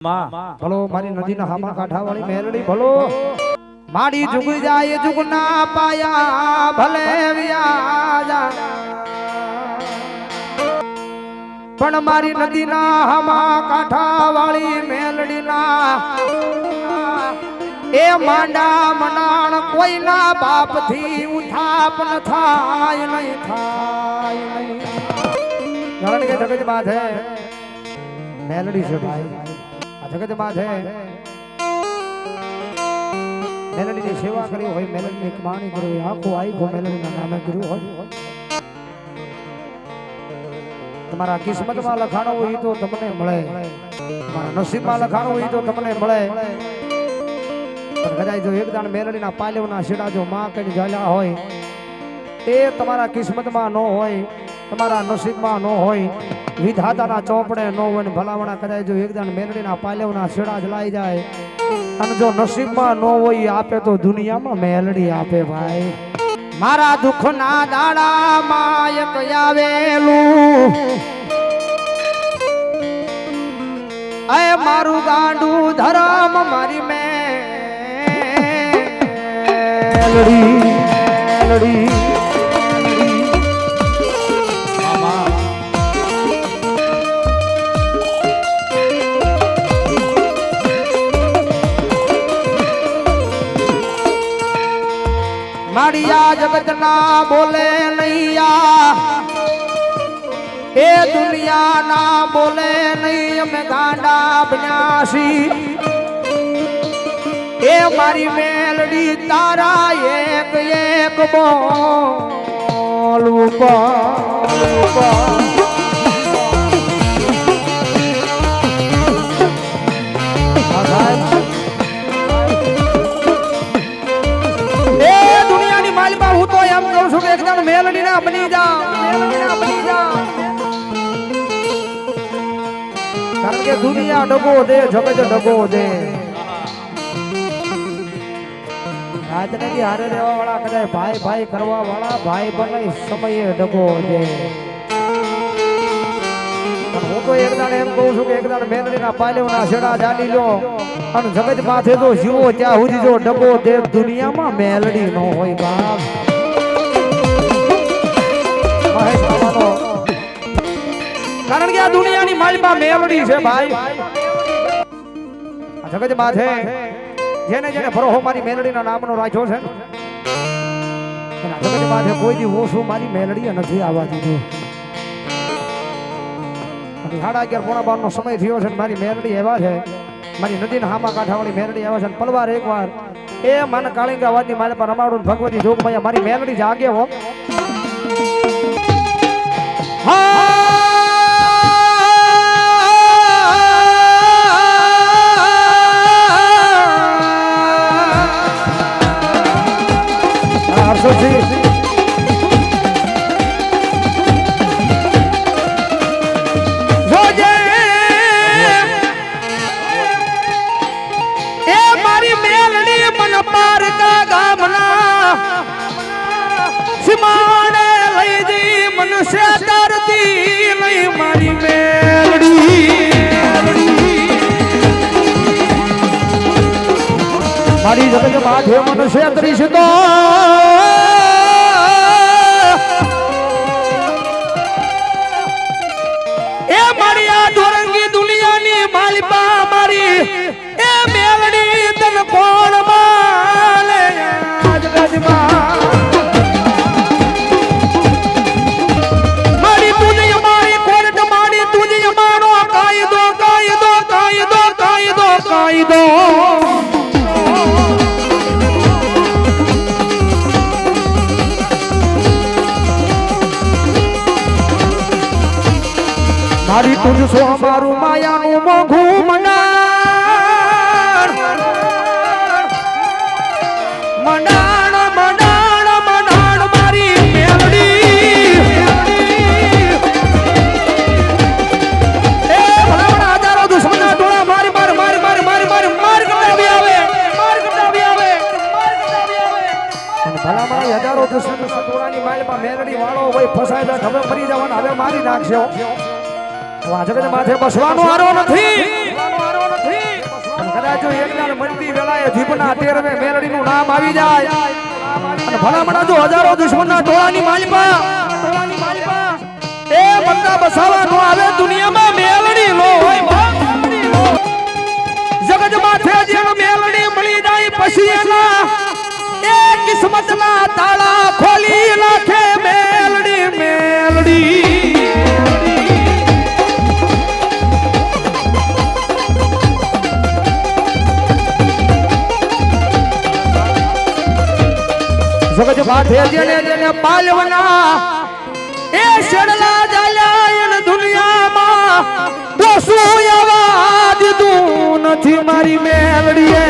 ભલો મારી નદીના હામા કાંઠા વાળી મેલડી ભલો માડી જુગ જાય જુગ ના પાયા ભલે વ્યાજા પણ મારી નદીના હામા કાંઠા વાળી મેલડી ના એ માંડા મનાણ કોઈના બાપ થી ઉઠાપ ન થાય નહીં કારણ કે જગત માં છે મેલડી છે ભાઈ જગત માં છે મેલડી ની સેવા કરી હોય મેલડી ની કમાણી કરી હોય આખું આખું મેલડી ના નામે કર્યું હોય તમારા કિસ્મત માં લખાણો હોય તો તમને મળે તમારા નસીબ માં લખાણો હોય તો તમને મળે પણ કદાચ જો એકદાન મેલડી ના પાલવ ના શેડા જો માં કઈ ઝાલ્યા હોય એ તમારા કિસ્મત માં ન હોય તમારા નસીબ માં ન હોય વિધાતાના ચોપડે ન હોય ને ભલામણા કદાચ જો એકદાન મેલડીના પાલવના છેડા જ લાઈ જાય અને જો નસીબમાં ન હોય આપે તો દુનિયામાં મેલડી આપે ભાઈ મારા દુઃખના દાડામાં એક આવેલું એ મારું ગાંડું ધરમ મારી મેલડી મેલડી માડિયા જગત ના બોલે નૈયા એ દુનિયા ના બોલે નહીં અમે ગાંડા બન્યાસી એ મારી મેલડી તારા એક એક બોલું હું તો એમ કહું છું કે એકદમ મેલડી ના બની જા કારણ કે દુનિયા ડગો દે જગત ડગો દે રાજને થી હારે રહેવા વાળા કદાચ ભાઈ ભાઈ કરવા વાળા ભાઈ બને સમયે ડગો દે હું તો એકદાન એમ કહું છું કે એકદાન મેલડી ના પાલવના છેડા જાલી લો અને જગત માથે તો જીવો ત્યાં સુધી જો ડગો દે દુનિયામાં મેલડી ન હોય બાપ કારણ કે આ દુનિયાની માલિકા મેલડી છે ભાઈ આ જગત માથે જેને જેને ભરોહો મારી મેલડીના નામનો રાખ્યો છે એના જગત માથે કોઈ દી ઓછું મારી મેલડી નથી આવવા દીધું 11:30 નો સમય થયો છે મારી મેલડી એવા છે મારી નદીના હામા કાંઠાવાળી મેલડી આવે છે પલવાર એકવાર એ મન કાળિંગા વાદની માલે પર રમાડું ભગવતી જોગમાયા મારી મેલડી જાગે હો મારી જગત માથે મનુષ્ય ત્રીસ તો એ મારી આ ઢોરંગી દુનિયાની માલિકા મારી એ મેલડી તન કોણ માલે આજ ગજમાં મારી તુજી મારી કોર્ટ મારી તુજી મારો કાયદો કાયદો કાયદો કાયદો કાયદો મારી તુજસો મારું માયાનું મોઘું મંડાણ મંડાણ મંડાણ મંડાણ મારી મેલડી એ ભલામણા હજારો દુશ્મના ટોળા મારી મારી મારી મારી મારી મારી માર કરતા બી આવે ભલામણા હજારો દુશ્મના ટોળાની માલમાં મેલડી વાળો હોય ફસાય તો હવે મરી જવાના હવે મારી નાખશે આ જગત માથે બસવાનો આરો નથી કદાચ જો એકલા મનથી વેળાએ જીભના ટેરવે મેલડીનું નામ આવી જાય અને ભલામણા જો હજારો દુશ્મનના ટોળાની માલિપા એ મનના બસાવા નો આવે દુનિયામાં મેલડી નો હોય જગત માથે જેનો મેલડી મળી જાય પછી એના એ કિસ્મતના તાળા ખોલી નાખે મેલડી મેલડી જગત માથે જેને જેને પાલવના એ શેડલા જાયા દુનિયામાં તો શું આવા દીધું નથી મારી મેલડીએ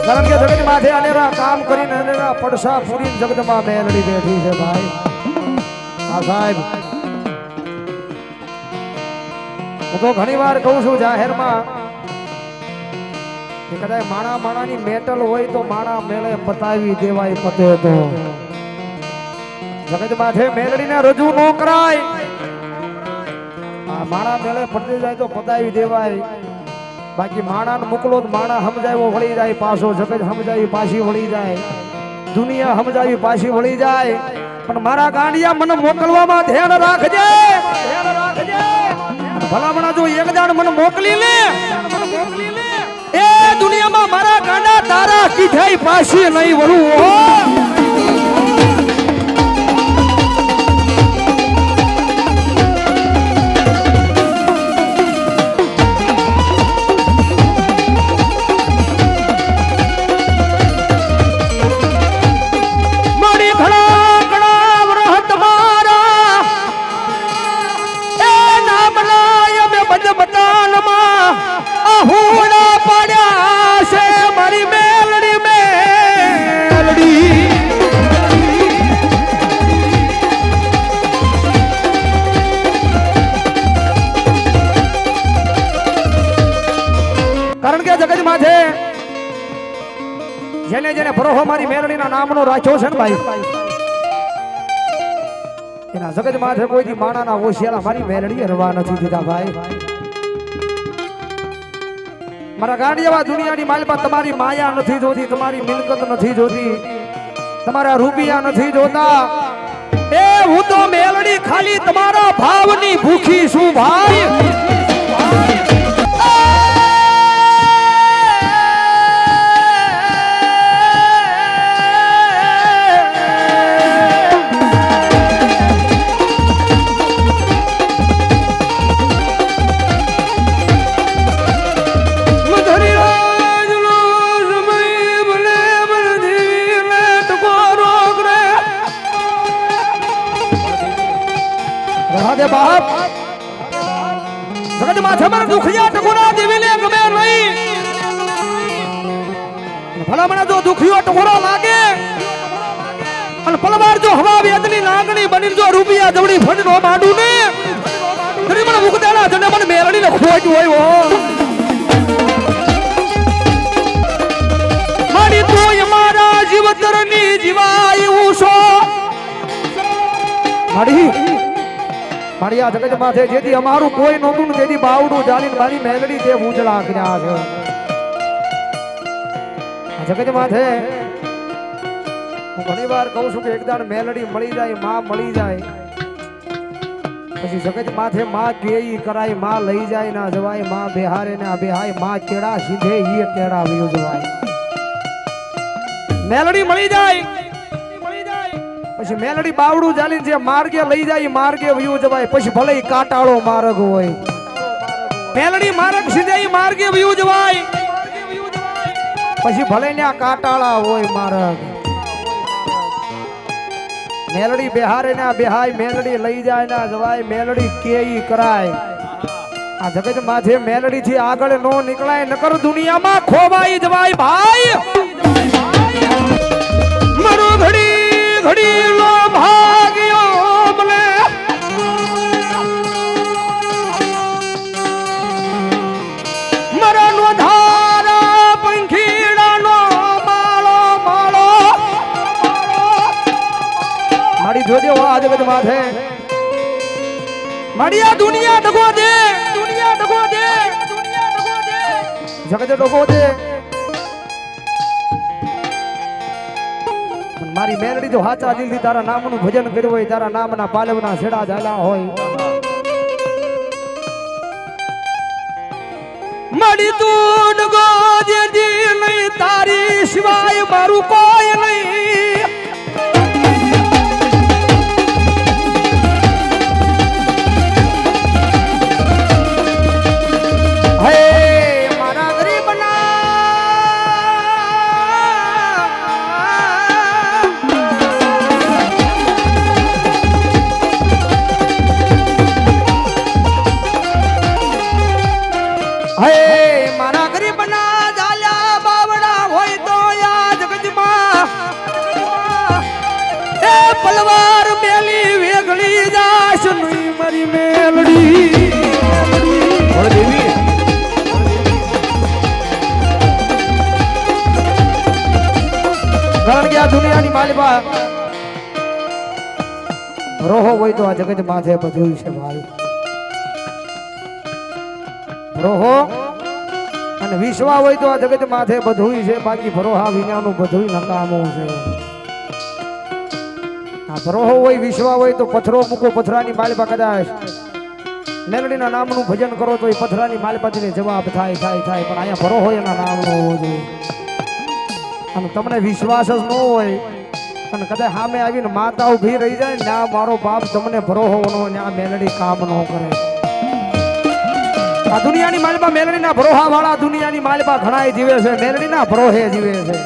કારણ કે જગત માથે અનેરા કામ કરીને અનેરા પડસા પૂરી જગતમાં મેલડી બેઠી છે ભાઈ હા સાહેબ હું તો ઘણી વાર કહું છું જાહેરમાં કે કદાચ માણાની મેટલ હોય તો માણા મેળે પતાવી દેવાય પતે તો જગત માથે મેલડીને રજૂ ન કરાય માણા મેળે પતી જાય તો પતાવી દેવાય બાકી માણાને મોકલો તો માણા સમજાવ્યો વળી જાય પાછો જગત સમજાવી પાછી વળી જાય દુનિયા સમજાવી પાછી વળી જાય પણ મારા ગાંડિયા મને મોકલવામાં ધ્યાન રાખજે ભલામણા જો એક દાડ મને મોકલી લે એ દુનિયામાં મારા ગાંડા તારા કીધાઈ પાછી નહીં વળું જેને જેને ભરોહો મારી મેલડીના નામનો રાખ્યો છે ને ભાઈ એના જગત માથે કોઈથી માણાના ઓશિયાળા મારી મેલડી રવા નથી દીધા ભાઈ મારા ગાંડિયાવા દુનિયાની માલમાં તમારી માયા નથી જોતી તમારી મિલકત નથી જોતી તમારા રૂપિયા નથી જોતા એ હું તો મેલડી ખાલી તમારા ભાવની ભૂખી છું ભાઈ બાપ જગત માથે મારા દુખિયા ટકોરા દેવીને ગમે નહીં ભલામણા જો દુખિયો ટકોરો લાગે અને પલવાર જો હવા વેદની લાગણી બની જો રૂપિયા જવડી ફંડ નો માંડું ને તરી મને મુકદેલા જને મને મેલડી ને ખોટ હોય મારી તોય મારા જીવતરની જીવાય ઉસો મારી મારી આ જગત માથે જેથી અમારું કોઈ નહોતું તેથી બાવડું જાલીને મારી મેલડી તે ઉજળા કર્યા છે આ જગત માથે હું ઘણી વાર કહું છું કે એકદાન મેલડી મળી જાય માં મળી જાય પછી જગત માથે માં કેઈ કરાય માં લઈ જાય ના જવાય માં બેહારે ના બેહાય માં કેડા સીધે ઈ કેડા વયો જવાય મેલડી મળી જાય પછી મેલડી બાવડું ચાલીને જે માર્ગે લઈ જાય માર્ગે વયું જવાય પછી ભલે કાટાળો માર્ગ હોય મેલડી માર્ગ સીધે માર્ગે વયું જવાય પછી ભલે ને કાટાળા હોય માર્ગ મેલડી બેહારે ના બેહાય મેલડી લઈ જાય ના જવાય મેલડી કેઈ કરાય આ જગત માથે મેલડી થી આગળ નો નીકળાય નકર દુનિયામાં ખોવાઈ જવાય ભાઈ મારો ઘડી લો ભાગ્યો મને મરનો ધારા પંખીડાનો માળો માળો મારી જોજે આ જગત માથે મારી આ દુનિયા ડગો દે દુનિયા ડગો દે દુનિયા ડગો દે જગત ડગો દે મારી મેલડી જો હાચા દિલથી તારા નામનું ભજન કર્યું હોય તારા નામના પાલવના છેડા ઝાલા હોય મળી તું ડગો દે દિલ નહીં તારી સિવાય મારું કોઈ નહીં પલવાર મેલી વેગળી જાશ નહીં મારી મેલડી દેવી કારણ કે આ દુનિયાની માલિકા રોહો હોય તો આ જગત માથે બધું છે ભાઈ રોહો અને વિશ્વા હોય તો આ જગત માથે બધું છે બાકી ભરોહા વિનાનું બધું નકામું છે ભરોહો હોય વિશ્વા હોય તો પથરો મૂકો પથરાની માલિકા કદાચ મેલડીના નામનું ભજન કરો તો એ પથરાની માલિકાથી જવાબ થાય થાય થાય પણ અહીંયા ભરોહો એના નામનો હોવો જોઈએ અને તમને વિશ્વાસ જ ન હોય અને કદાચ સામે આવીને માતા ઊભી રહી જાય ના મારો બાપ તમને ભરોહો નો આ મેલડી કામ ન કરે આ દુનિયાની માલિકા મેલડીના ભરોહા વાળા દુનિયાની માલિકા ઘણાય જીવે છે મેલડીના ભરોહે જીવે છે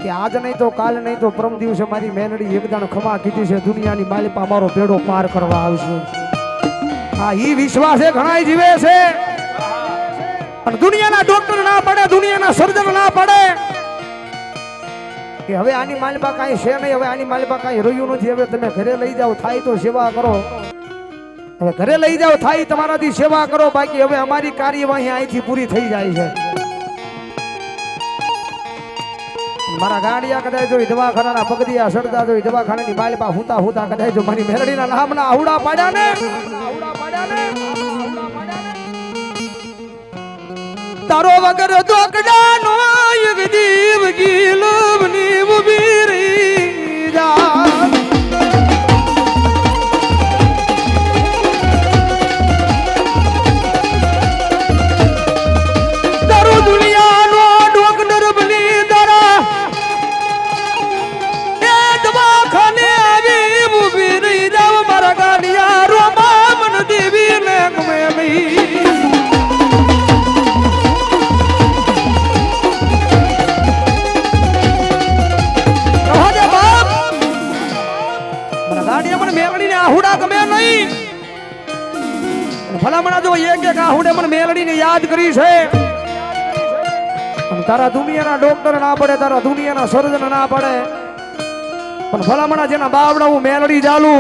કે આજ નહીં તો કાલ નહીં તો પરમ દિવસે મારી મેલડી એકદાણ ખમા કીધી છે દુનિયાની માલિકા મારો પેડો પાર કરવા આવશે હા ઈ વિશ્વાસે ઘણાય જીવે છે પણ દુનિયાના ડોક્ટર ના પડે દુનિયાના સર્જન ના પડે કે હવે આની માલિકા કાંઈ છે નહીં હવે આની માલિકા કાંઈ રહ્યું નથી હવે તમે ઘરે લઈ જાઓ થાય તો સેવા કરો હવે ઘરે લઈ જાઓ થાય તમારાથી સેવા કરો બાકી હવે અમારી કાર્યવાહી અહીંથી પૂરી થઈ જાય છે મારા ગાડિયા કદાચ જો દવાખાનાના પગદિયા સડતા જો દવાખાનાની માલિકા હુતા હુતા કદાચ જો મારી મેલડીના નામના આવડા પાડ્યા ને તારો વગર દોકડાનો એક જીવ ગીલવની ઉભી રહી જા તારો દુનિયાનો ડોક્ટર બની દરા એ દવાખાને આવી ઉભી રહી જાવ મારા ગાડિયા રોમા મન દેવી ને ગમે નહીં આહુડા ગમે નહીં ભલામણા જો એક એક આહુડે મને મેલડીને યાદ કરી છે તારા દુનિયાના ડોક્ટર ના પડે તારા દુનિયાના સર્જન ના પડે પણ ભલામણા જેના બાવડા હું મેલડી ચાલુ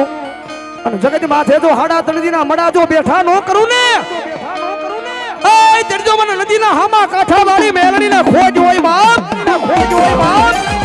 અને જગત માથે જો હાડા તળદીના મડા જો બેઠા નો કરું ને એ તરજો મને નદીના હામા કાંઠા વાળી મેલડીને ખોજ હોય બાપ ખોજ હોય બાપ